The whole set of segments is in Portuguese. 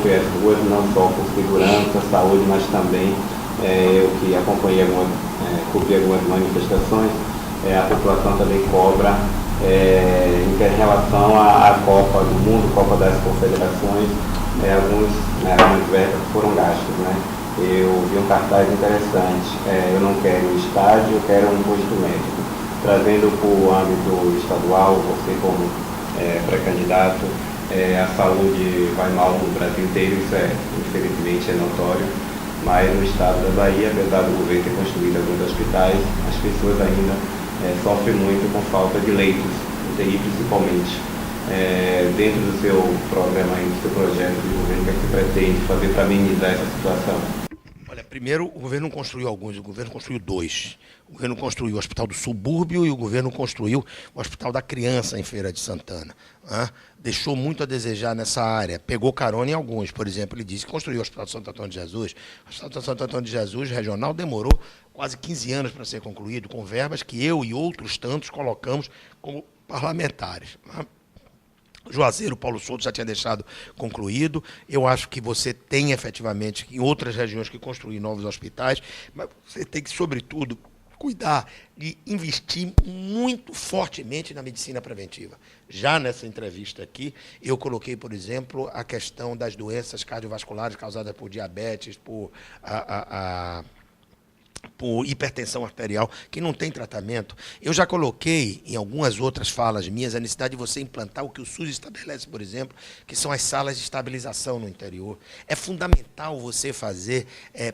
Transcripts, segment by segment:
fui às ruas, não só por segurança, saúde, mas também eu que acompanhei cobri algumas manifestações, a população também cobra em relação à Copa do Mundo, Copa das Confederações, algumas verbas foram gastas, né? Eu vi um cartaz interessante, eu não quero um estádio, eu quero um posto médico. Trazendo para o âmbito estadual, você como pré-candidato, a saúde vai mal no Brasil inteiro, isso infelizmente é notório, mas no estado da Bahia, apesar do governo ter construído alguns hospitais, as pessoas ainda sofrem muito com falta de leitos, UTI principalmente. Dentro do seu programa, do seu projeto de governo, o que você pretende fazer para amenizar essa situação? Olha, primeiro, o governo não construiu alguns, o governo construiu dois. O governo construiu o Hospital do Subúrbio e o governo construiu o Hospital da Criança em Feira de Santana. Deixou muito a desejar nessa área, pegou carona em alguns. Por exemplo, ele disse que construiu o Hospital de Santo Antônio de Jesus. O Hospital de Santo Antônio de Jesus regional demorou quase 15 anos para ser concluído, com verbas que eu e outros tantos colocamos como parlamentares. O Juazeiro, Paulo Souto já tinha deixado concluído. Eu acho que você tem, efetivamente, em outras regiões que construir novos hospitais, mas você tem que, sobretudo, cuidar de investir muito fortemente na medicina preventiva. Já nessa entrevista aqui, eu coloquei, por exemplo, a questão das doenças cardiovasculares causadas por diabetes, por hipertensão arterial, que não tem tratamento. Eu já coloquei em algumas outras falas minhas a necessidade de você implantar o que o SUS estabelece, por exemplo, que são as salas de estabilização no interior. É fundamental você fazer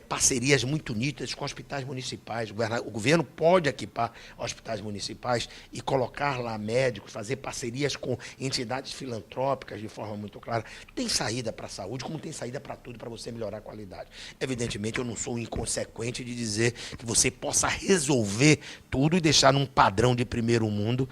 parcerias muito nítidas com hospitais municipais. O governo pode equipar hospitais municipais e colocar lá médicos, fazer parcerias com entidades filantrópicas de forma muito clara. Tem saída para a saúde, como tem saída para tudo, para você melhorar a qualidade. Evidentemente, eu não sou inconsequente de dizer que você possa resolver tudo e deixar num padrão de primeiro mundo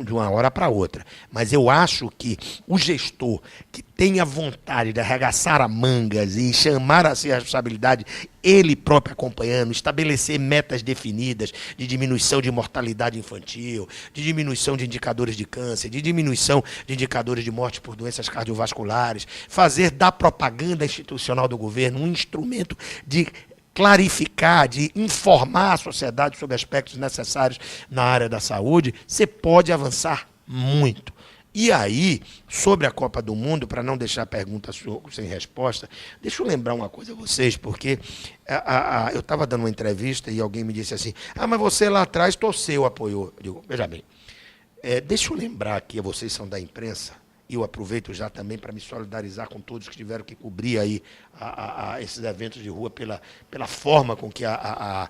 de uma hora para outra. Mas eu acho que o gestor que tenha vontade de arregaçar as mangas e chamar a sua responsabilidade, ele próprio acompanhando, estabelecer metas definidas de diminuição de mortalidade infantil, de diminuição de indicadores de câncer, de diminuição de indicadores de morte por doenças cardiovasculares, fazer da propaganda institucional do governo um instrumento de clarificar, de informar a sociedade sobre aspectos necessários na área da saúde, você pode avançar muito. E aí, sobre a Copa do Mundo, para não deixar a pergunta sem resposta, deixa eu lembrar uma coisa a vocês, porque eu estava dando uma entrevista e alguém me disse assim, mas você lá atrás torceu, apoiou. Eu digo, veja bem, deixa eu lembrar aqui, vocês são da imprensa, e eu aproveito já também para me solidarizar com todos que tiveram que cobrir aí esses eventos de rua pela forma com que a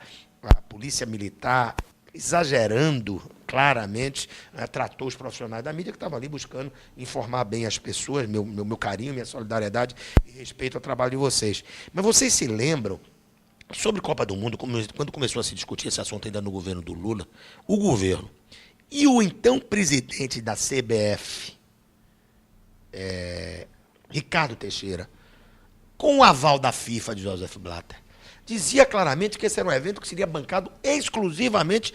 polícia militar, exagerando claramente, tratou os profissionais da mídia que estavam ali buscando informar bem as pessoas, meu carinho, minha solidariedade e respeito ao trabalho de vocês. Mas vocês se lembram, sobre Copa do Mundo, quando começou a se discutir esse assunto ainda no governo do Lula, o governo e o então presidente da CBF, Ricardo Teixeira, com o aval da FIFA de Joseph Blatter, dizia claramente que esse era um evento que seria bancado exclusivamente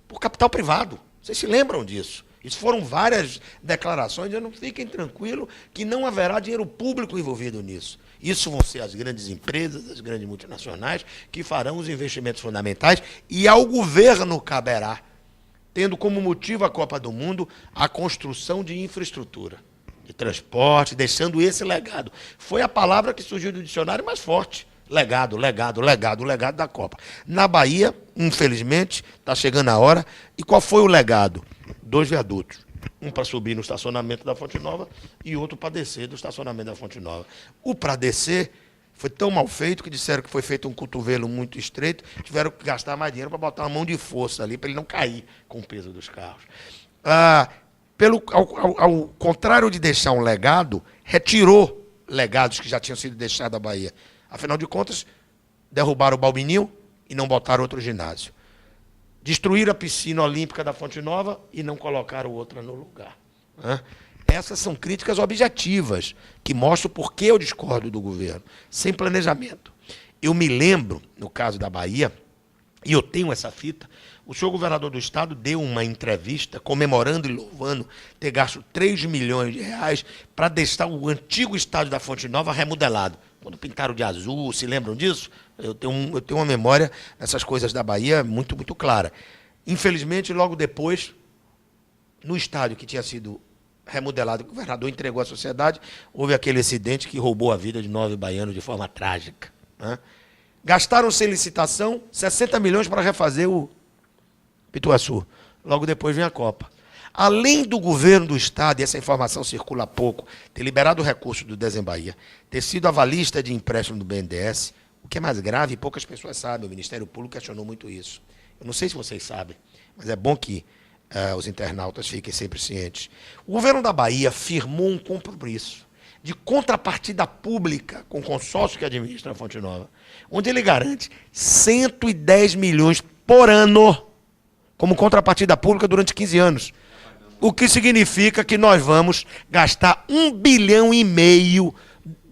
por capital privado. Vocês se lembram disso? Isso foram várias declarações, não fiquem tranquilos que não haverá dinheiro público envolvido nisso. Isso vão ser as grandes empresas, as grandes multinacionais, que farão os investimentos fundamentais e ao governo caberá, tendo como motivo a Copa do Mundo, a construção de infraestrutura, de transporte, deixando esse legado. Foi a palavra que surgiu do dicionário mais forte. Legado, legado, legado, o legado da Copa. Na Bahia, infelizmente, está chegando a hora. E qual foi o legado? 2 viadutos. Um para subir no estacionamento da Fonte Nova e outro para descer do estacionamento da Fonte Nova. O para descer foi tão mal feito que disseram que foi feito um cotovelo muito estreito, tiveram que gastar mais dinheiro para botar uma mão de força ali, para ele não cair com o peso dos carros. Ao contrário de deixar um legado, retirou legados que já tinham sido deixados à Bahia. Afinal de contas, derrubaram o Balbininho e não botaram outro ginásio. Destruíram a piscina olímpica da Fonte Nova e não colocaram outra no lugar. Essas são críticas objetivas, que mostram por que eu discordo do governo. Sem planejamento. Eu me lembro, no caso da Bahia, e eu tenho essa fita, O senhor governador do estado deu uma entrevista comemorando e louvando ter gasto 3 milhões de reais para deixar o antigo estádio da Fonte Nova remodelado. Quando pintaram de azul, se lembram disso? Eu tenho uma memória dessas coisas da Bahia muito, muito clara. Infelizmente, logo depois, no estádio que tinha sido remodelado, o governador entregou à sociedade, houve aquele acidente que roubou a vida de 9 baianos de forma trágica, né? Gastaram sem licitação 60 milhões para refazer o Pituaçu. Logo depois vem a Copa. Além do governo do estado, e essa informação circula há pouco, ter liberado o recurso do Desembahia, ter sido avalista de empréstimo do BNDES, o que é mais grave, e poucas pessoas sabem, o Ministério Público questionou muito isso. Eu não sei se vocês sabem, mas é bom que os internautas fiquem sempre cientes. O governo da Bahia firmou um compromisso de contrapartida pública com o consórcio que administra a Fonte Nova, onde ele garante 110 milhões por ano como contrapartida pública durante 15 anos. O que significa que nós vamos gastar 1,5 bilhão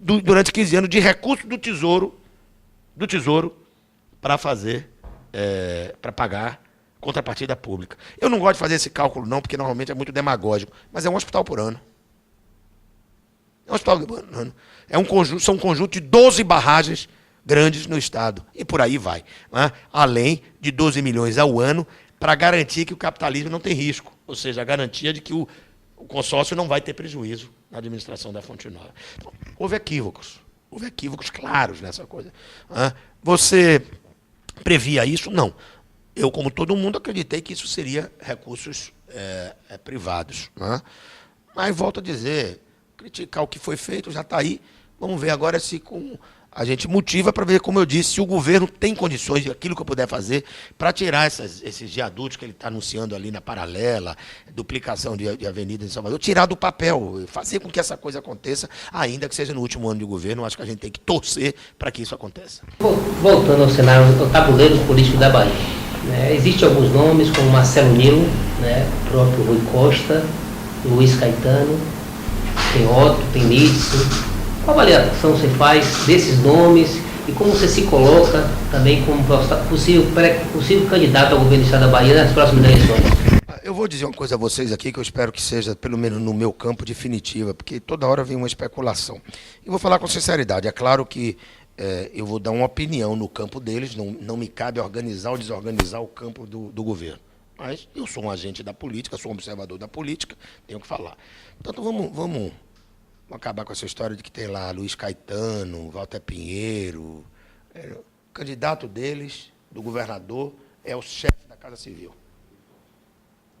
durante 15 anos de recursos do Tesouro para fazer, para pagar contrapartida pública. Eu não gosto de fazer esse cálculo não, porque normalmente é muito demagógico, mas é um hospital por ano. É um hospital por ano. São um conjunto de 12 barragens grandes no estado, e por aí vai, né? Além de 12 milhões ao ano, para garantir que o capitalismo não tem risco, ou seja, a garantia de que o consórcio não vai ter prejuízo na administração da Fonte Nova. Então, houve equívocos claros nessa coisa. Você previa isso? Não. Eu, como todo mundo, acreditei que isso seria recursos privados, né? Mas, volto a dizer, criticar o que foi feito já está aí. Vamos ver agora se a gente motiva para ver, como eu disse, se o governo tem condições, aquilo que eu puder fazer, para tirar esses viadutos que ele está anunciando ali na Paralela, duplicação de avenidas em Salvador, tirar do papel, fazer com que essa coisa aconteça, ainda que seja no último ano de governo. Acho que a gente tem que torcer para que isso aconteça. Voltando ao cenário, ao tabuleiro político da Bahia, né? Existem alguns nomes, como Marcelo Nilo, né? O próprio Rui Costa, Luiz Caetano, tem Otto, tem Nídson. Qual avaliação você faz desses nomes e como você se coloca também como possível candidato ao governo do estado da Bahia nas próximas eleições? Eu vou dizer uma coisa a vocês aqui que eu espero que seja, pelo menos no meu campo, definitiva, porque toda hora vem uma especulação. E vou falar com sinceridade. É claro que eu vou dar uma opinião no campo deles, não me cabe organizar ou desorganizar o campo do governo. Mas eu sou um agente da política, sou um observador da política, tenho que falar. Portanto, vamos acabar com essa história de que tem lá Luiz Caetano, Walter Pinheiro. O candidato deles, do governador, é o chefe da Casa Civil.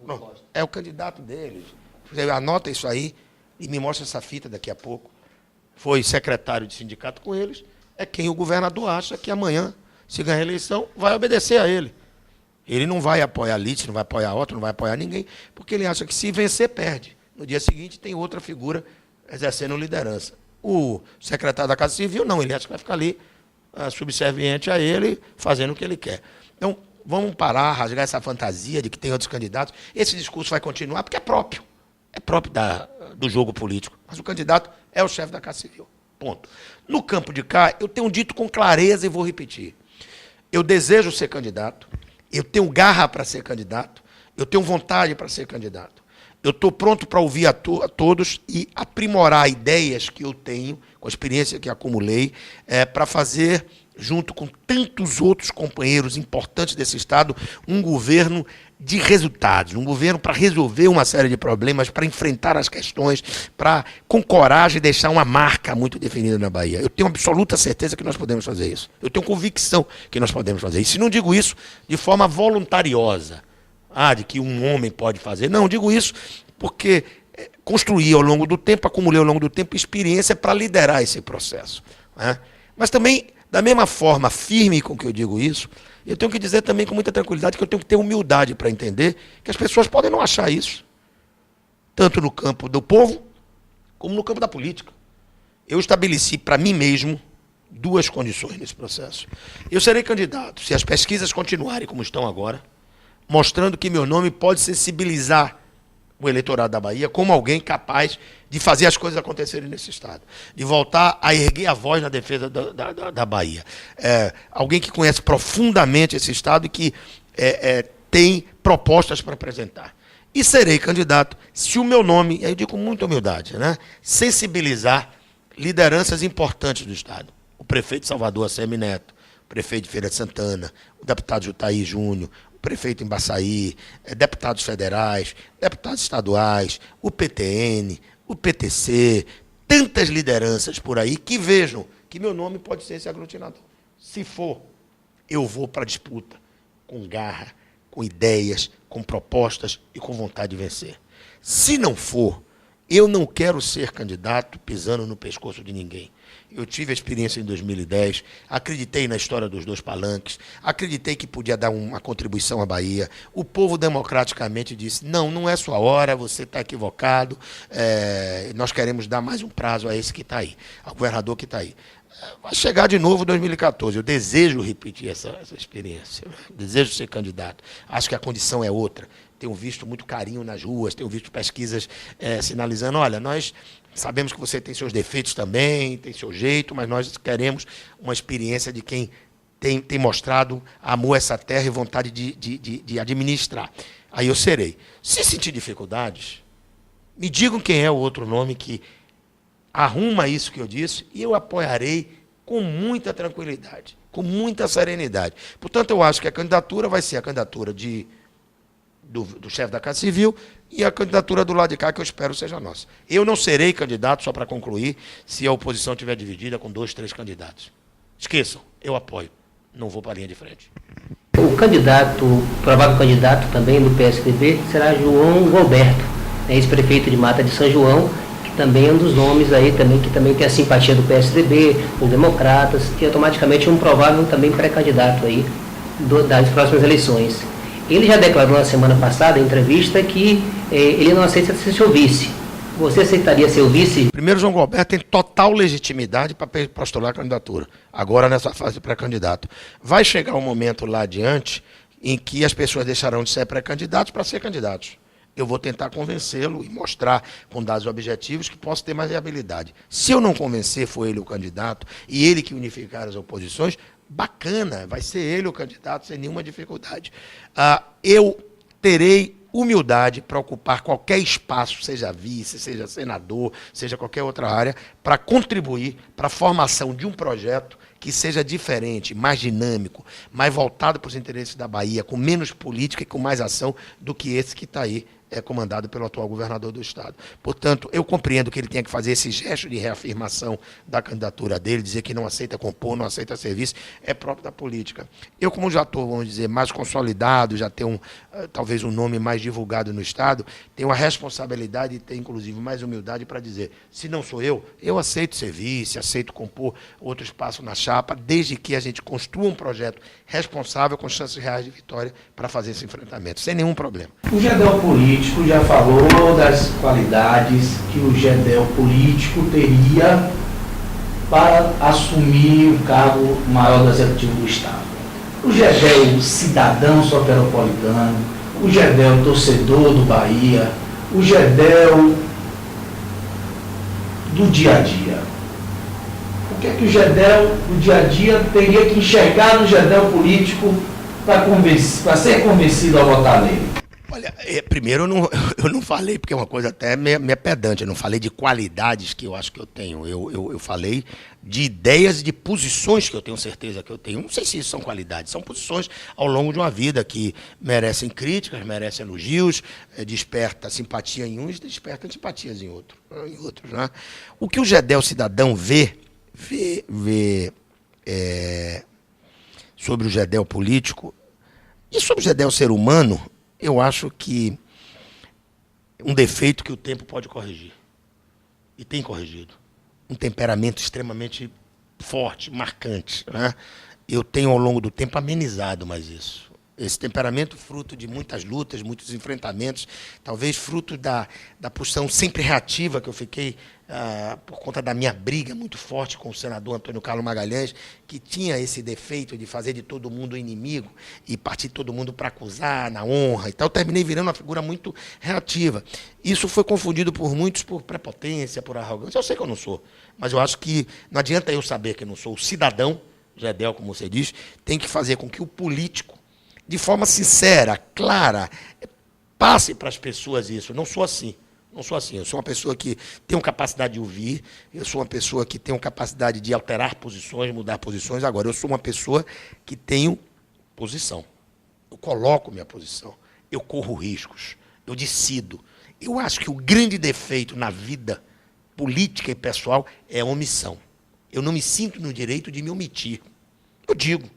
Não, é o candidato deles. Você anota isso aí e me mostra essa fita daqui a pouco. Foi secretário de sindicato com eles. É quem o governador acha que amanhã, se ganhar a eleição, vai obedecer a ele. Ele não vai apoiar Lídice, não vai apoiar Otto, não vai apoiar ninguém, porque ele acha que se vencer, perde. No dia seguinte tem outra figura exercendo liderança. O secretário da Casa Civil, não, ele acha que vai ficar ali subserviente a ele, fazendo o que ele quer. Então, vamos parar, rasgar essa fantasia de que tem outros candidatos. Esse discurso vai continuar porque é próprio do jogo político. Mas o candidato é o chefe da Casa Civil. Ponto. No campo de cá, eu tenho dito com clareza e vou repetir. Eu desejo ser candidato, eu tenho garra para ser candidato, eu tenho vontade para ser candidato. Eu estou pronto para ouvir a todos e aprimorar ideias que eu tenho, com a experiência que acumulei, para fazer, junto com tantos outros companheiros importantes desse Estado, um governo de resultados, um governo para resolver uma série de problemas, para enfrentar as questões, para, com coragem, deixar uma marca muito definida na Bahia. Eu tenho absoluta certeza que nós podemos fazer isso. Eu tenho convicção que nós podemos fazer isso. E não digo isso de forma voluntariosa, de que um homem pode fazer. Não, digo isso porque construí ao longo do tempo, acumulei ao longo do tempo experiência para liderar esse processo, né? Mas também, da mesma forma firme com que eu digo isso, eu tenho que dizer também com muita tranquilidade que eu tenho que ter humildade para entender que as pessoas podem não achar isso, tanto no campo do povo, como no campo da política. Eu estabeleci para mim mesmo 2 condições nesse processo. Eu serei candidato se as pesquisas continuarem como estão agora, mostrando que meu nome pode sensibilizar o eleitorado da Bahia como alguém capaz de fazer as coisas acontecerem nesse Estado, de voltar a erguer a voz na defesa da Bahia. Alguém que conhece profundamente esse Estado e que tem propostas para apresentar. E serei candidato se o meu nome, aí eu digo com muita humildade, né, sensibilizar lideranças importantes do Estado. O prefeito de Salvador, ACM Neto, o prefeito de Feira de Santana, o deputado Jutaí Júnior, o prefeito em Baçaí, deputados federais, deputados estaduais, o PTN, o PTC, tantas lideranças por aí que vejam que meu nome pode ser esse aglutinador. Se for, eu vou para a disputa com garra, com ideias, com propostas e com vontade de vencer. Se não for, eu não quero ser candidato pisando no pescoço de ninguém. Eu tive a experiência em 2010, acreditei na história dos 2 palanques, acreditei que podia dar uma contribuição à Bahia. O povo democraticamente disse, não é sua hora, você está equivocado, nós queremos dar mais um prazo a esse que está aí, ao governador que está aí. Vai chegar de novo 2014, eu desejo repetir essa experiência, desejo ser candidato, acho que a condição é outra. Tenho visto muito carinho nas ruas, tenho visto pesquisas sinalizando, olha, nós sabemos que você tem seus defeitos também, tem seu jeito, mas nós queremos uma experiência de quem tem mostrado amor a essa terra e vontade de administrar. Aí eu serei. Se sentir dificuldades, me digam quem é o outro nome que arruma isso que eu disse e eu apoiarei com muita tranquilidade, com muita serenidade. Portanto, eu acho que a candidatura vai ser a candidatura do chefe da Casa Civil e a candidatura do lado de cá, que eu espero seja nossa. Eu não serei candidato, só para concluir, se a oposição estiver dividida com 2, 3 candidatos. Esqueçam, eu apoio, não vou para a linha de frente. O provável candidato também do PSDB será João Roberto, ex-prefeito de Mata de São João, que também é um dos nomes aí, que também tem a simpatia do PSDB, dos democratas, e automaticamente um provável também pré-candidato aí das próximas eleições. Ele já declarou na semana passada, em entrevista, que ele não aceita ser seu vice. Você aceitaria ser o vice? Primeiro, João Roberto tem total legitimidade para postular a candidatura, agora nessa fase de pré-candidato. Vai chegar um momento lá adiante em que as pessoas deixarão de ser pré-candidatos para ser candidatos. Eu vou tentar convencê-lo e mostrar com dados objetivos que posso ter mais viabilidade. Se eu não convencer, for ele o candidato e ele que unificar as oposições, bacana, vai ser ele o candidato sem nenhuma dificuldade. Eu terei humildade para ocupar qualquer espaço, seja vice, seja senador, seja qualquer outra área, para contribuir para a formação de um projeto que seja diferente, mais dinâmico, mais voltado para os interesses da Bahia, com menos política e com mais ação do que esse que está aí, comandado pelo atual governador do Estado. Portanto, eu compreendo que ele tenha que fazer esse gesto de reafirmação da candidatura dele, dizer que não aceita compor, não aceita serviço, é próprio da política. Eu, como já estou, vamos dizer, mais consolidado, já tenho talvez um nome mais divulgado no Estado, tenho a responsabilidade e tenho, inclusive, mais humildade para dizer, se não sou eu aceito serviço, aceito compor outro espaço na chapa, desde que a gente construa um projeto responsável, com chances reais de vitória, para fazer esse enfrentamento, sem nenhum problema. O Gedel político já falou das qualidades que o Gedel político teria para assumir o cargo maior do Executivo do Estado. O Gedel cidadão soteropolitano, o Gedel torcedor do Bahia, o Gedel do dia a dia. O que é que o Gedel do dia a dia teria que enxergar no Gedel político para ser convencido a votar nele? Olha, primeiro eu não falei, porque é uma coisa até meio pedante, eu não falei de qualidades que eu acho que eu tenho, eu falei de ideias e de posições que eu tenho certeza que eu tenho. Não sei se isso são qualidades, são posições ao longo de uma vida que merecem críticas, merecem elogios, desperta simpatia em uns e desperta antipatias em outros. Né? O que o Gedel cidadão vê sobre o Gedel político e sobre o Gedel ser humano, eu acho que um defeito que o tempo pode corrigir. E tem corrigido. Um temperamento extremamente forte, marcante. Né? Eu tenho, ao longo do tempo, amenizado mais isso. Esse temperamento fruto de muitas lutas, muitos enfrentamentos, talvez fruto da posição sempre reativa que eu fiquei por conta da minha briga muito forte com o senador Antônio Carlos Magalhães, que tinha esse defeito de fazer de todo mundo inimigo e partir todo mundo para acusar na honra e tal. Eu terminei virando uma figura muito reativa. Isso foi confundido por muitos por prepotência, por arrogância. Eu sei que eu não sou, mas eu acho que não adianta eu saber que eu não sou. O cidadão, Gedel, como você diz, tem que fazer com que o político de forma sincera, clara, passe para as pessoas isso. Eu não sou assim. Não sou assim. Eu sou uma pessoa que tem uma capacidade de ouvir, eu sou uma pessoa que tem uma capacidade de alterar posições, mudar posições. Agora, eu sou uma pessoa que tenho posição. Eu coloco minha posição. Eu corro riscos. Eu decido. Eu acho que o grande defeito na vida política e pessoal é a omissão. Eu não me sinto no direito de me omitir. Eu digo.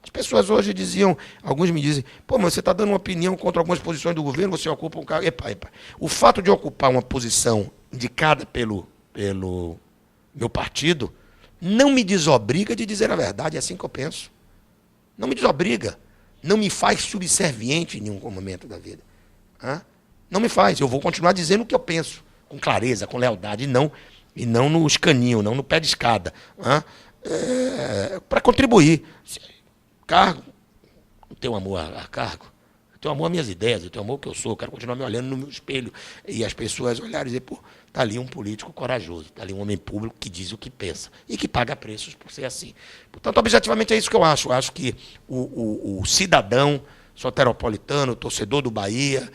As pessoas hoje diziam, alguns me dizem, pô, mas você está dando uma opinião contra algumas posições do governo, você ocupa um cargo. Epa. O fato de ocupar uma posição indicada pelo meu partido não me desobriga de dizer a verdade, é assim que eu penso. Não me desobriga. Não me faz subserviente em nenhum momento da vida. Não me faz. Eu vou continuar dizendo o que eu penso, com clareza, com lealdade, e não no escaninho, não no pé de escada. Para contribuir. Cargo, eu tenho amor a cargo, eu tenho amor às minhas ideias, eu tenho amor ao que eu sou, eu quero continuar me olhando no meu espelho e as pessoas olharem e dizer, pô, está ali um político corajoso, está ali um homem público que diz o que pensa e que paga preços por ser assim. Portanto, objetivamente é isso que eu acho. Eu acho que o cidadão soteropolitano, o torcedor do Bahia,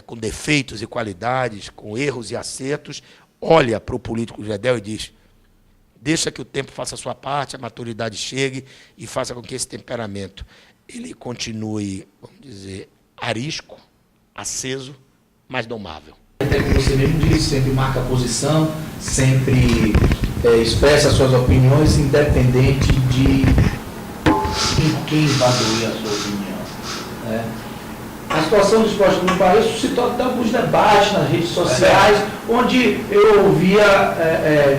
com defeitos e qualidades, com erros e acertos, olha para o político Gedel e diz, deixa que o tempo faça a sua parte, a maturidade chegue e faça com que esse temperamento ele continue, vamos dizer, arisco, aceso, mas domável. Até como você mesmo disse, sempre marca a posição, sempre expressa suas opiniões, independente de quem vai doer a sua opinião. A situação do esporte no Bahia suscitou até alguns debates nas redes sociais, onde eu ouvia,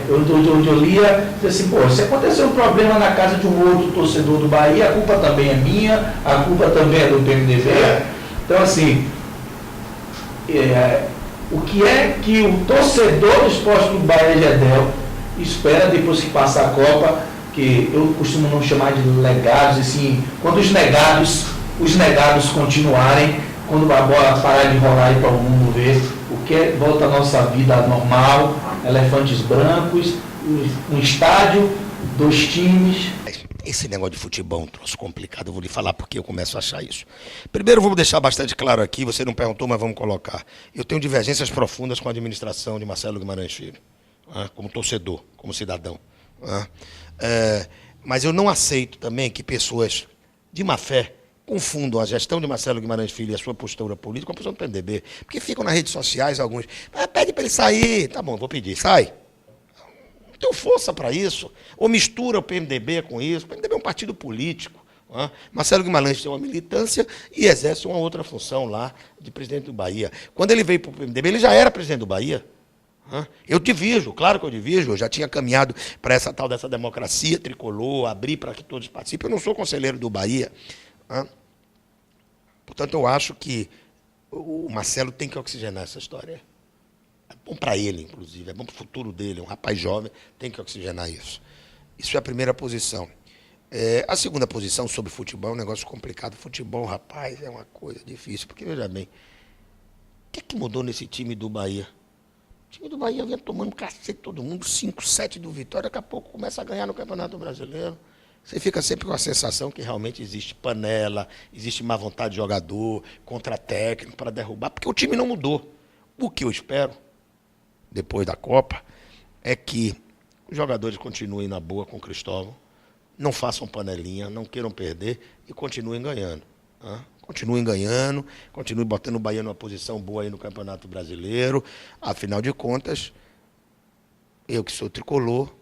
onde eu lia, assim, pô, se acontecer um problema na casa de um outro torcedor do Bahia, a culpa também é minha, a culpa também é do PMDB. Então, assim, o que é que o torcedor do esporte do Bahia, Gedel, espera depois que passar a Copa, que eu costumo não chamar de legados, assim, quando os negados continuarem, quando a bola parar de rolar e para o mundo ver o que volta a nossa vida normal, elefantes brancos, um estádio, 2 times. Esse negócio de futebol é um troço complicado, eu vou lhe falar porque eu começo a achar isso. Primeiro, vou deixar bastante claro aqui, você não perguntou, mas vamos colocar. Eu tenho divergências profundas com a administração de Marcelo Guimarães Filho, como torcedor, como cidadão. Mas eu não aceito também que pessoas de má fé confundam a gestão de Marcelo Guimarães Filho e a sua postura política com a posição do PMDB. Porque ficam nas redes sociais alguns, pede para ele sair. Tá bom, vou pedir, sai. Não tenho força para isso. Ou mistura o PMDB com isso. O PMDB é um partido político. Marcelo Guimarães tem uma militância e exerce uma outra função lá de presidente do Bahia. Quando ele veio para o PMDB, ele já era presidente do Bahia. Eu divido, claro que eu divido, eu já tinha caminhado para essa tal dessa democracia tricolor, abrir para que todos participem. Eu não sou conselheiro do Bahia. Portanto, eu acho que o Marcelo tem que oxigenar essa história. É bom para ele, inclusive, é bom para o futuro dele, é um rapaz jovem, tem que oxigenar isso. Isso é a primeira posição. A segunda posição sobre futebol é um negócio complicado. Futebol, rapaz, é uma coisa difícil, porque, veja bem, o que é que mudou nesse time do Bahia? O time do Bahia vinha tomando cacete todo mundo, 5, 7 do Vitória, daqui a pouco começa a ganhar no Campeonato Brasileiro. Você fica sempre com a sensação que realmente existe panela, existe má vontade de jogador, contra-técnico para derrubar, porque o time não mudou. O que eu espero, depois da Copa, é que os jogadores continuem na boa com o Cristóvão, não façam panelinha, não queiram perder e continuem ganhando. Continuem ganhando, continuem botando o Bahia numa posição boa aí no Campeonato Brasileiro. Afinal de contas, eu que sou tricolor,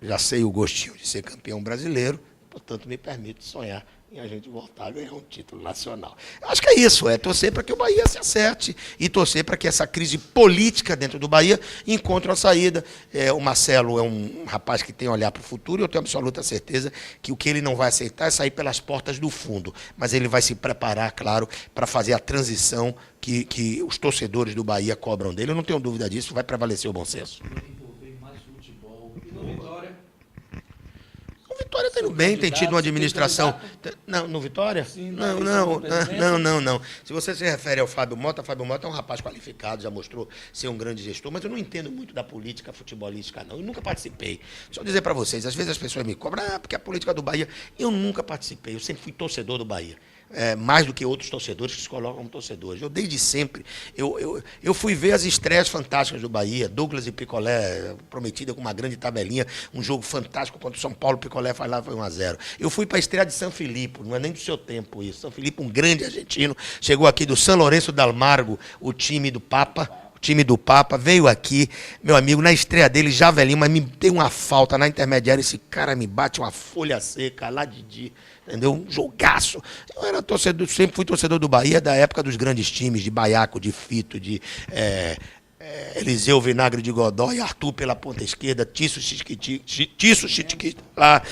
já sei o gostinho de ser campeão brasileiro, portanto, me permite sonhar em a gente voltar a ganhar um título nacional. Acho que é isso, torcer para que o Bahia se acerte e torcer para que essa crise política dentro do Bahia encontre uma saída. O Marcelo é um rapaz que tem a olhar para o futuro e eu tenho absoluta certeza que o que ele não vai aceitar é sair pelas portas do fundo, mas ele vai se preparar, claro, para fazer a transição que os torcedores do Bahia cobram dele. Eu não tenho dúvida disso, vai prevalecer o bom senso. O Vitória está indo bem, tem tido uma administração... Não, no Vitória? Sim, não. Se você se refere ao Fábio Mota é um rapaz qualificado, já mostrou ser um grande gestor, mas eu não entendo muito da política futebolística, não. Eu nunca participei. Deixa eu dizer para vocês, às vezes as pessoas me cobram, porque a política do Bahia... Eu nunca participei, eu sempre fui torcedor do Bahia. mais do que outros torcedores que se colocam como torcedores. Eu, desde sempre, eu fui ver as estreias fantásticas do Bahia, Douglas e Picolé, prometida com uma grande tabelinha, um jogo fantástico contra o São Paulo, Picolé foi lá, foi 1-0. Eu fui para a estreia de São Filipe, não é nem do seu tempo isso. São Filipe, um grande argentino, chegou aqui do São Lourenço del Margo, o time do Papa, veio aqui, meu amigo, na estreia dele, já velhinho, mas me deu uma falta na intermediária, esse cara me bate uma folha seca lá de dia, entendeu? Um jogaço. Eu era torcedor, sempre fui torcedor do Bahia, da época dos grandes times, de Baiaco, de Fito, de Eliseu Vinagre de Godoy, Arthur pela ponta esquerda, Tício Chiquitita lá,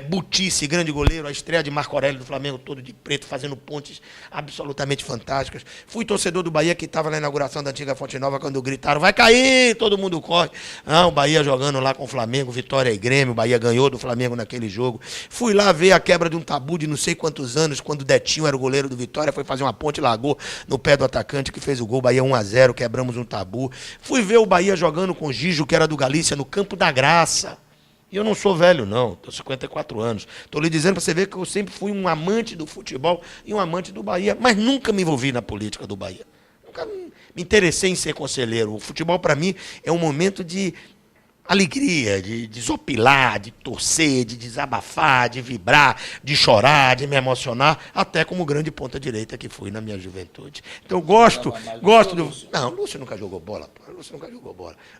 Butice, grande goleiro, a estreia de Marco Aurélio do Flamengo, todo de preto, fazendo pontes absolutamente fantásticas. Fui torcedor do Bahia, que estava na inauguração da antiga Fonte Nova, quando gritaram, vai cair, todo mundo corre. O Bahia jogando lá com o Flamengo, Vitória e Grêmio, o Bahia ganhou do Flamengo naquele jogo. Fui lá ver a quebra de um tabu de não sei quantos anos, quando o Detinho era o goleiro do Vitória, foi fazer uma ponte, largou no pé do atacante, que fez o gol, Bahia 1-0, quebramos um tabu. Fui ver o Bahia jogando com o Gijo, que era do Galícia, no Campo da Graça. E eu não sou velho, não. Estou 54 anos. Estou lhe dizendo para você ver que eu sempre fui um amante do futebol e um amante do Bahia, mas nunca me envolvi na política do Bahia. Nunca me interessei em ser conselheiro. O futebol, para mim, é um momento de alegria, de desopilar, de torcer, de desabafar, de vibrar, de chorar, de me emocionar, até como grande ponta-direita que fui na minha juventude. Então, gosto do... Não, Lúcio nunca jogou bola.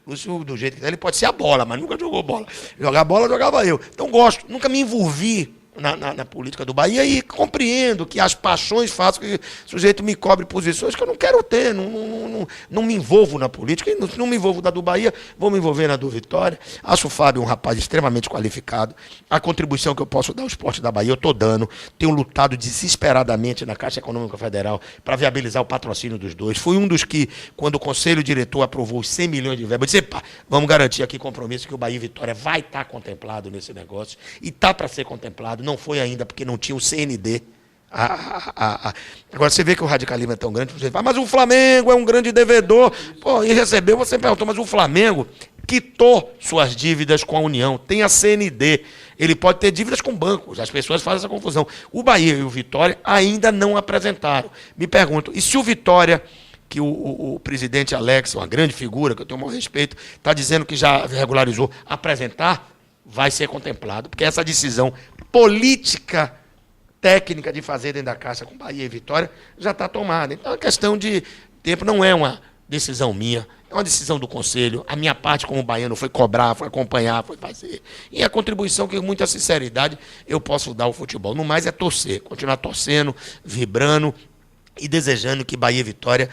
Lúcio, do jeito que ele pode ser a bola, mas nunca jogou bola. Jogar bola, jogava eu. Então, gosto. Nunca me envolvi na política do Bahia e compreendo que as paixões fazem que o sujeito me cobre posições que eu não quero ter, não me envolvo na política, e não me envolvo na do Bahia, vou me envolver na do Vitória. Acho o Fábio um rapaz extremamente qualificado, a contribuição que eu posso dar ao esporte da Bahia eu estou dando, tenho lutado desesperadamente na Caixa Econômica Federal para viabilizar o patrocínio dos dois. Fui um dos que, quando o Conselho Diretor aprovou os 100 milhões de verba, eu disse, vamos garantir aqui compromisso que o Bahia e Vitória vai estar contemplado nesse negócio, e está para ser contemplado. Não foi ainda, porque não tinha o CND. Agora, você vê que o radicalismo é tão grande, você fala, mas o Flamengo é um grande devedor. Pô, e recebeu, você perguntou, mas o Flamengo quitou suas dívidas com a União, tem a CND. Ele pode ter dívidas com bancos, as pessoas fazem essa confusão. O Bahia e o Vitória ainda não apresentaram. Me pergunto, e se o Vitória, que o presidente Alex, uma grande figura, que eu tenho o maior respeito, está dizendo que já regularizou, apresentar, vai ser contemplado, porque essa decisão política técnica de fazer dentro da Caixa com Bahia e Vitória já está tomada. Então, a questão de tempo não é uma decisão minha, é uma decisão do Conselho. A minha parte como baiano foi cobrar, foi acompanhar, foi fazer. E a contribuição que, com muita sinceridade, eu posso dar ao futebol. No mais é torcer, continuar torcendo, vibrando e desejando que Bahia e Vitória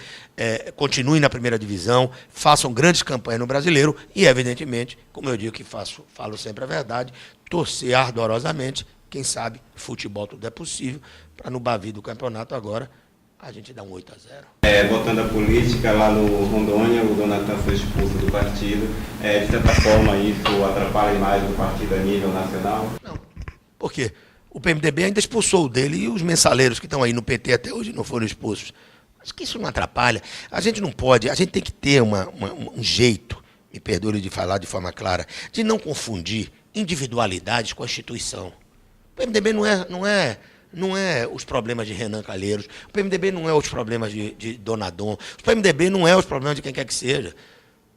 continuem na primeira divisão, façam grandes campanhas no Brasileiro e, evidentemente, como eu digo que falo sempre a verdade, torcer ardorosamente. Quem sabe, futebol tudo é possível, para no Bavi do campeonato agora a gente dá um 8-0. Voltando à política, lá no Rondônia, o Donatan foi expulso do partido. De certa forma, isso atrapalha mais o partido a nível nacional? Não. Por quê? O PMDB ainda expulsou o dele e os mensaleiros que estão aí no PT até hoje não foram expulsos. Acho que isso não atrapalha. A gente não pode, a gente tem que ter um jeito, me perdoe de falar de forma clara, de não confundir individualidades com a instituição. O PMDB não é os problemas de Renan Calheiros, o PMDB não é os problemas de Donadon, o PMDB não é os problemas de quem quer que seja.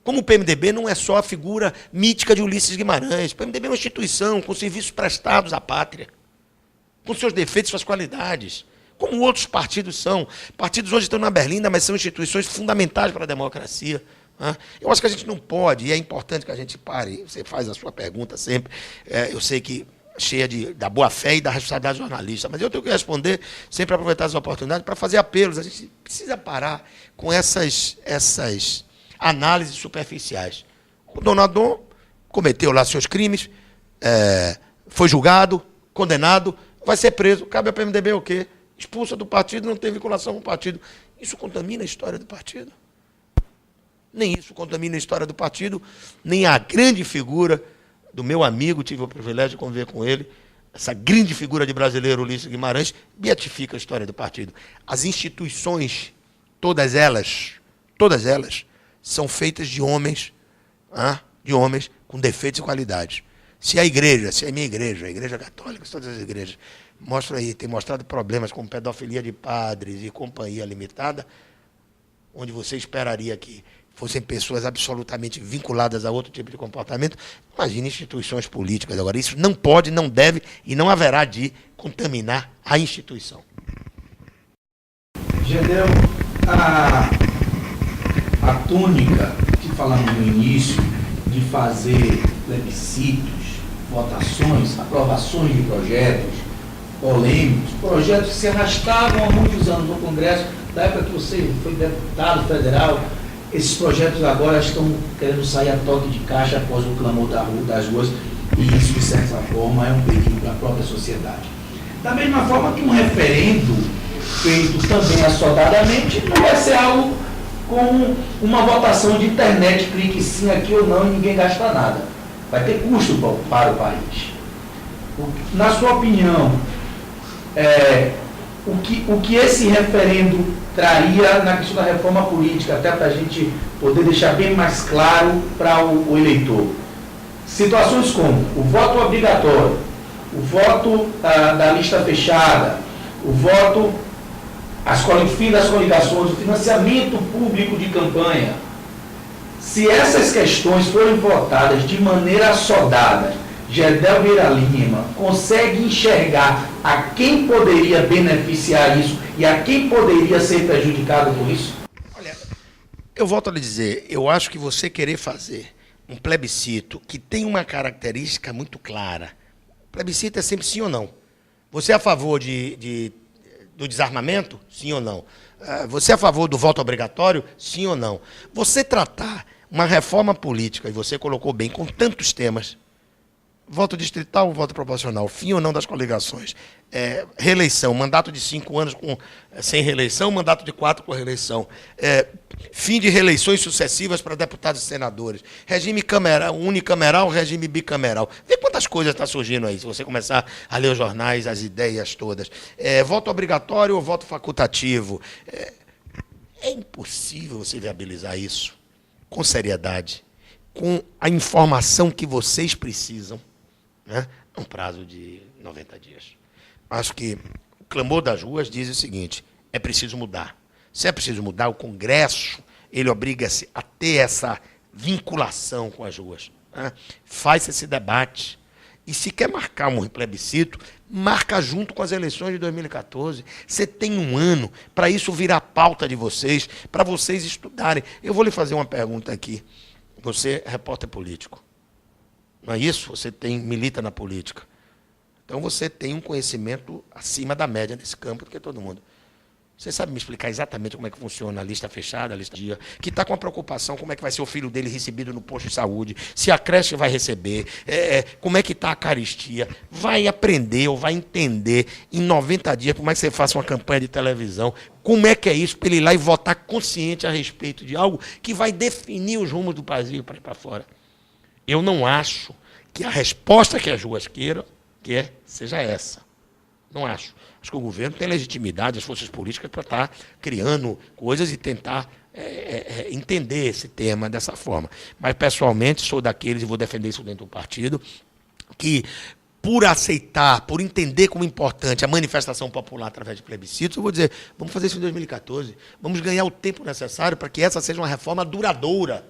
Como o PMDB não é só a figura mítica de Ulisses Guimarães, o PMDB é uma instituição com serviços prestados à pátria, com seus defeitos e suas qualidades, como outros partidos são. Partidos hoje estão na berlinda, mas são instituições fundamentais para a democracia. Eu acho que a gente não pode, e é importante que a gente pare, você faz a sua pergunta sempre, eu sei que cheia da boa-fé e da responsabilidade jornalista, mas eu tenho que responder, sempre aproveitar as oportunidades para fazer apelos. A gente precisa parar com essas análises superficiais. O Donadon cometeu lá seus crimes, foi julgado, condenado, vai ser preso. Cabe ao PMDB o quê? Expulsa do partido, não tem vinculação com o partido. Isso contamina a história do partido? Nem isso contamina a história do partido, nem a grande figura do meu amigo, tive o privilégio de conviver com ele, essa grande figura de brasileiro, Ulisses Guimarães, beatifica a história do partido. As instituições, todas elas, são feitas de homens com defeitos e qualidades. Se a igreja, se a minha igreja, a igreja católica, todas as igrejas, mostra aí, tem mostrado problemas com pedofilia de padres e companhia limitada, onde você esperaria que fossem pessoas absolutamente vinculadas a outro tipo de comportamento. Imagine instituições políticas. Agora, isso não pode, não deve e não haverá de contaminar a instituição. Gedel, a tônica que falamos no início de fazer plebiscitos, votações, aprovações de projetos polêmicos, projetos que se arrastavam há muitos anos no Congresso, da época que você foi deputado federal, esses projetos agora estão querendo sair a toque de caixa após o clamor das ruas, e isso, de certa forma, é um perigo para a própria sociedade. Da mesma forma que um referendo feito também assodadamente não vai ser algo como uma votação de internet, clique sim aqui ou não e ninguém gasta nada. Vai ter custo para o país. Na sua opinião, o que esse referendo traria na questão da reforma política, até para a gente poder deixar bem mais claro para o eleitor? Situações como o voto obrigatório, o voto da lista fechada, o voto, fim das coligações, o financiamento público de campanha. Se essas questões forem votadas de maneira assodada, Gedel Vieira Lima consegue enxergar a quem poderia beneficiar isso e a quem poderia ser prejudicado por isso? Olha, eu volto a lhe dizer, eu acho que você querer fazer um plebiscito que tem uma característica muito clara. O plebiscito é sempre sim ou não. Você é a favor do desarmamento? Sim ou não? Você é a favor do voto obrigatório? Sim ou não? Você tratar uma reforma política, e você colocou bem, com tantos temas, voto distrital, voto proporcional, fim ou não das coligações, reeleição, mandato de 5 anos sem reeleição, mandato de 4 com reeleição, fim de reeleições sucessivas para deputados e senadores, regime unicameral, regime bicameral. Vê quantas coisas estão surgindo aí, se você começar a ler os jornais, as ideias todas. Voto obrigatório ou voto facultativo. É impossível você viabilizar isso com seriedade, com a informação que vocês precisam, né, num prazo de 90 dias. Acho que o clamor das ruas diz o seguinte: é preciso mudar. Se é preciso mudar, o Congresso, ele obriga-se a ter essa vinculação com as ruas, né? Faz esse debate. E se quer marcar um plebiscito, marca junto com as eleições de 2014. Você tem um ano para isso virar pauta de vocês, para vocês estudarem. Eu vou lhe fazer uma pergunta aqui. Você é repórter político. Não é isso? Você milita na política. Então você tem um conhecimento acima da média nesse campo do que todo mundo. Você sabe me explicar exatamente como é que funciona a lista fechada, a lista de dia, que está com a preocupação como é que vai ser o filho dele recebido no posto de saúde, se a creche vai receber, como é que está a caristia. Vai aprender ou vai entender em 90 dias como é que você faça uma campanha de televisão, como é que é isso, para ele ir lá e votar consciente a respeito de algo que vai definir os rumos do Brasil para ir para fora. Eu não acho que a resposta que as ruas queiram seja essa. Não acho. Acho que o governo tem legitimidade, as forças políticas, para estar criando coisas e tentar entender esse tema dessa forma. Mas, pessoalmente, sou daqueles, e vou defender isso dentro do partido, que, por aceitar, por entender como importante a manifestação popular através de plebiscitos, eu vou dizer, vamos fazer isso em 2014, vamos ganhar o tempo necessário para que essa seja uma reforma duradoura,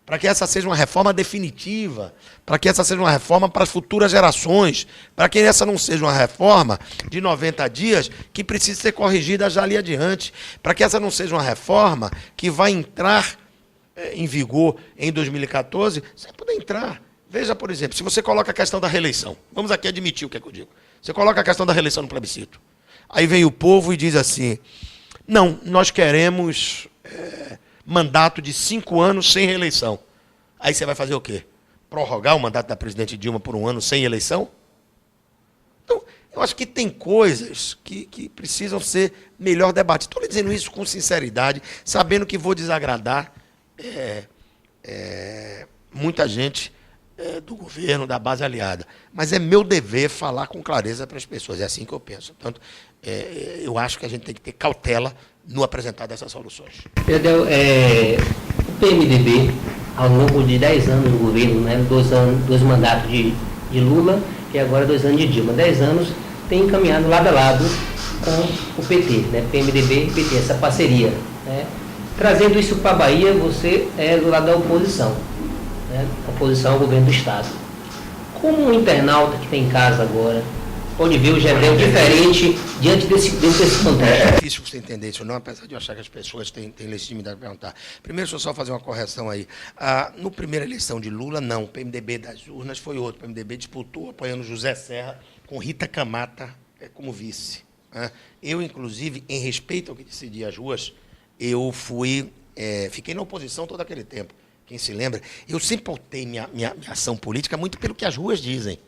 para que essa seja uma reforma definitiva, para que essa seja uma reforma para as futuras gerações, para que essa não seja uma reforma de 90 dias que precisa ser corrigida já ali adiante, para que essa não seja uma reforma que vai entrar em vigor em 2014, sem poder entrar. Veja, por exemplo, se você coloca a questão da reeleição, vamos aqui admitir o que é que eu digo, você coloca a questão da reeleição no plebiscito, aí vem o povo e diz assim, não, nós queremos mandato de 5 anos sem reeleição. Aí você vai fazer o quê? Prorrogar o mandato da presidente Dilma por 1 ano sem eleição? Então, eu acho que tem coisas que precisam ser melhor debatidas. Estou lhe dizendo isso com sinceridade, sabendo que vou desagradar muita gente do governo, da base aliada. Mas é meu dever falar com clareza para as pessoas. É assim que eu penso. Portanto, eu acho que a gente tem que ter cautela no apresentar dessas soluções. Gedel, o PMDB, ao longo de 10 anos no governo, né, 2 mandatos de Lula e agora 2 anos de Dilma, 10 anos, tem caminhado lado a lado com o PT, né? PMDB e PT, essa parceria, né? Trazendo isso para a Bahia, você é do lado da oposição, né? Oposição ao governo do Estado. Como um internauta que está em casa agora pode ver o Gedel diferente diante desse contexto? É difícil você entender isso não, apesar de eu achar que as pessoas têm legitimidade de perguntar. Primeiro, deixa eu só fazer uma correção aí. No primeira eleição de Lula, não. O PMDB das urnas foi outro. O PMDB disputou apoiando José Serra com Rita Camata como vice. Né? Eu, inclusive, em respeito ao que decidia as ruas, eu fiquei na oposição todo aquele tempo. Quem se lembra? Eu sempre pautei minha ação política muito pelo que as ruas dizem.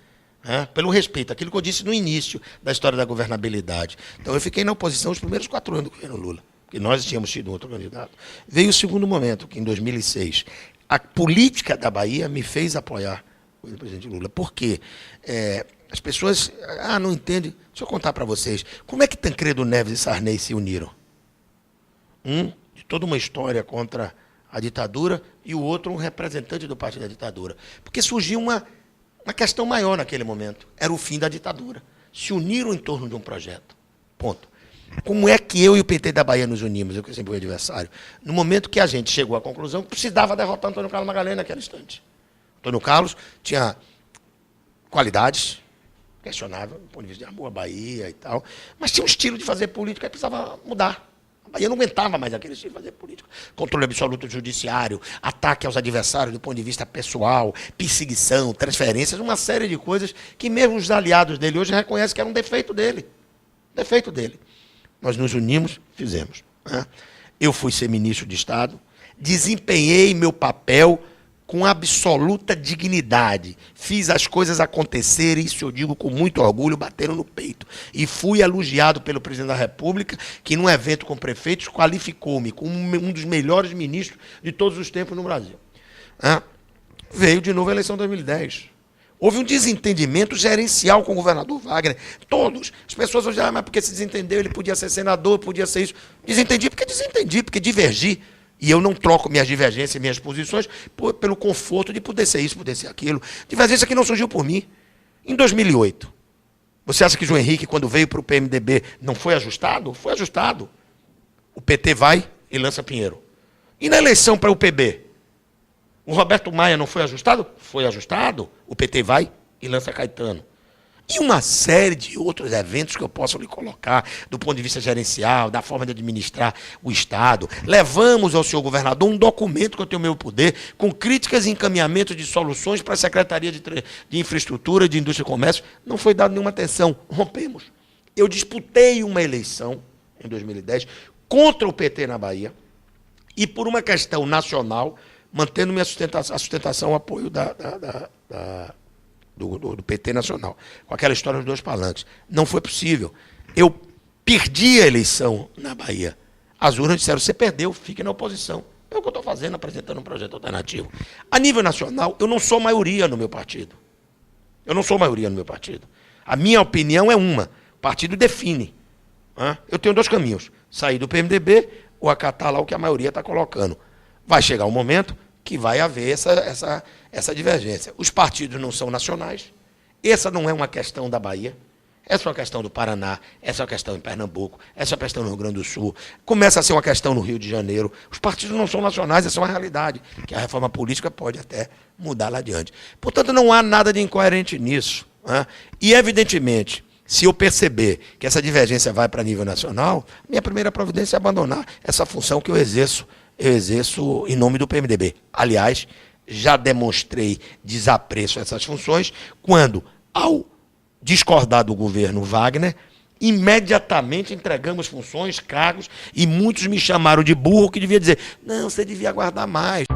Pelo respeito, aquilo que eu disse no início da história da governabilidade. Então, eu fiquei na oposição os primeiros 4 anos do governo Lula, porque nós tínhamos tido outro candidato. Veio o segundo momento, que em 2006, a política da Bahia me fez apoiar o presidente Lula. Por quê? As pessoas não entendem. Deixa eu contar para vocês. Como é que Tancredo Neves e Sarney se uniram? De toda uma história contra a ditadura, e o outro um representante do partido da ditadura. Porque surgiu uma questão maior naquele momento. Era o fim da ditadura. Se uniram em torno de um projeto. Ponto. Como é que eu e o PT da Bahia nos unimos? Eu que sempre fui adversário. No momento que a gente chegou à conclusão que precisava derrotar Antônio Carlos Magalhães naquele instante. Antônio Carlos tinha qualidades, questionável, do ponto de vista de amor à Bahia e tal, mas tinha um estilo de fazer política que precisava mudar. A Bahia não aguentava mais aquele estilo de fazer política. Controle absoluto do judiciário, ataque aos adversários do ponto de vista pessoal, perseguição, transferências, uma série de coisas que mesmo os aliados dele hoje reconhecem que era um defeito dele. Defeito dele. Nós nos unimos, fizemos. Eu fui ser ministro de Estado, desempenhei meu papel com absoluta dignidade. Fiz as coisas acontecerem, isso eu digo com muito orgulho, bateram no peito. E fui elogiado pelo presidente da República, que num evento com prefeitos qualificou-me como um dos melhores ministros de todos os tempos no Brasil. Veio de novo a eleição de 2010. Houve um desentendimento gerencial com o governador Wagner. Todos. As pessoas hoje, mas porque se desentendeu, ele podia ser senador, podia ser isso. Desentendi, porque divergi. E eu não troco minhas divergências e minhas posições pelo conforto de poder ser isso, poder ser aquilo. Divergência que não surgiu por mim. Em 2008, você acha que João Henrique, quando veio para o PMDB, não foi ajustado? Foi ajustado. O PT vai e lança Pinheiro. E na eleição para o PB, o Roberto Maia não foi ajustado? Foi ajustado. O PT vai e lança Caetano. E uma série de outros eventos que eu posso lhe colocar, do ponto de vista gerencial, da forma de administrar o Estado. Levamos ao senhor governador um documento que eu tenho no meu poder, com críticas e encaminhamentos de soluções para a Secretaria de Infraestrutura, de Indústria e Comércio. Não foi dado nenhuma atenção. Rompemos. Eu disputei uma eleição, em 2010, contra o PT na Bahia, e por uma questão nacional, mantendo minha sustentação, o apoio do PT nacional, com aquela história dos 2 palanques. Não foi possível. Eu perdi a eleição na Bahia. As urnas disseram, você perdeu, fique na oposição. É o que eu estou fazendo, apresentando um projeto alternativo. A nível nacional, eu não sou maioria no meu partido. A minha opinião é uma. O partido define. Eu tenho 2 caminhos. Sair do PMDB ou acatar lá o que a maioria está colocando. Vai chegar um momento que vai haver essa divergência. Os partidos não são nacionais. Essa não é uma questão da Bahia. Essa é uma questão do Paraná. Essa é uma questão em Pernambuco. Essa é uma questão no Rio Grande do Sul. Começa a ser uma questão no Rio de Janeiro. Os partidos não são nacionais, essa é uma realidade, que a reforma política pode até mudar lá adiante. Portanto, não há nada de incoerente nisso. E, evidentemente, se eu perceber que essa divergência vai para nível nacional, minha primeira providência é abandonar essa função que eu exerço em nome do PMDB. Aliás, já demonstrei desapreço a essas funções quando, ao discordar do governo Wagner, imediatamente entregamos funções, cargos, e muitos me chamaram de burro, que devia dizer, não, você devia aguardar mais.